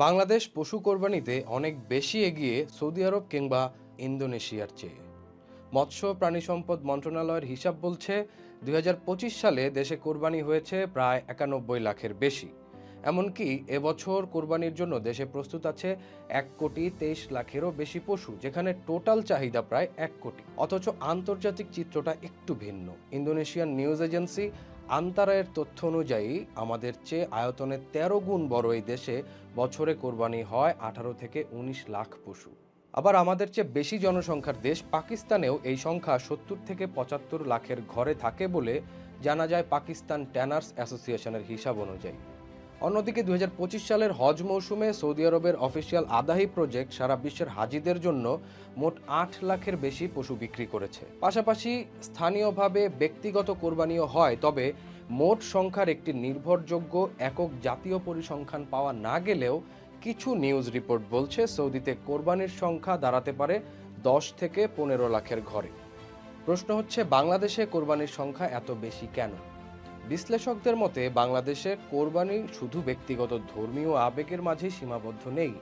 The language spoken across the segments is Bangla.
বাংলাদেশ পশু কোরবানিতে অনেক বেশি এগিয়ে সৌদি আরব কিংবা ইন্দোনেশিয়ার চেয়ে। মৎস্য প্রাণী সম্পদ মন্ত্রণালয়ের হিসাব বলছে ২০২৫ সালে দেশে কোরবানি হয়েছে প্রায় ৯১ লাখের বেশি। এমনকি এবছর কোরবানির জন্য দেশে প্রস্তুত আছে ১,২৩,০০,০০০-এরও বেশি পশু, যেখানে টোটাল চাহিদা প্রায় ১ কোটি। অথচ আন্তর্জাতিক চিত্রটা একটু ভিন্ন। ইন্দোনেশিয়ান নিউজ এজেন্সি আন্তারায়ের তথ্য অনুযায়ী আমাদের চেয়ে আয়তনে ১৩ গুণ বড় এই দেশে বছরে কোরবানি হয় ১৮ থেকে ১৯ লাখ পশু। আবার আমাদের চেয়ে বেশি জনসংখ্যার দেশ পাকিস্তানেও এই সংখ্যা ৭০ থেকে ৭৫ লাখের ঘরে থাকে বলে জানা যায় পাকিস্তান ট্যানার্স অ্যাসোসিয়েশনের হিসাব অনুযায়ী। অন্যদিকে ২০২৫ সালের হজ মৌসুমে সৌদি আরবের অফিসিয়াল আদাহি প্রজেক্ট সারা বিশ্বের হাজিদের জন্য মোট ৮ লাখের বেশি পশু বিক্রি করেছে। পাশাপাশি স্থানীয়ভাবে ব্যক্তিগত কোরবানিও হয়, তবে মোট সংখ্যার একটি নির্ভরযোগ্য একক জাতীয় পরিসংখ্যান পাওয়া না গেলেও কিছু নিউজ রিপোর্ট বলছে সৌদিতে কোরবানির সংখ্যা দাঁড়াতে পারে ১০ থেকে ১৫ লাখের ঘরে। প্রশ্ন হচ্ছে, বাংলাদেশে কোরবানির সংখ্যা এত বেশি কেন? বিশ্লেষকদের মতে বাংলাদেশে কোরবানি শুধু ব্যক্তিগত ধর্মীয় আবেগের মাঝেই সীমাবদ্ধ নেই।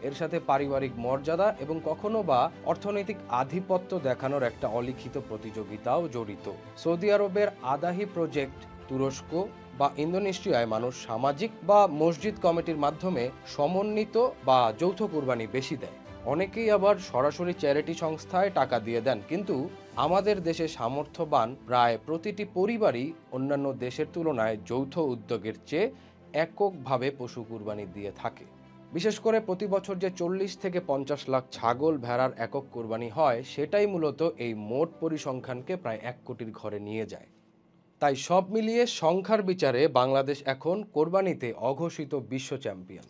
এর সাথে পারিবারিক মর্যাদা এবং কখনো বা অর্থনৈতিক আধিপত্য দেখানোর একটা অলিখিত প্রতিযোগিতাও জড়িত। সৌদি আরবের আদাহি প্রজেক্ট, তুরস্ক বা ইন্দোনেশিয়ায় মানুষ সামাজিক বা মসজিদ কমিটির মাধ্যমে সমন্বিত বা যৌথ কোরবানি বেশি দেয়। অনেকেই আবার সরাসরি চ্যারিটি সংস্থায় টাকা দিয়ে দেন। কিন্তু আমাদের দেশে সামর্থ্যবান প্রায় প্রতিটি পরিবারই অন্যান্য দেশের তুলনায় যৌথ উদ্যোগের চেয়ে এককভাবে পশু কুরবানি দিয়ে থাকে। বিশেষ করে প্রতি বছর যে ৪০ থেকে ৫০ লাখ ছাগল ভেড়ার একক কোরবানি হয়, সেটাই মূলত এই মোট পরিসংখ্যানকে প্রায় ১ কোটির ঘরে নিয়ে যায়। তাই সব মিলিয়ে সংখ্যার বিচারে বাংলাদেশ এখন কোরবানিতে অঘোষিত বিশ্ব চ্যাম্পিয়ন।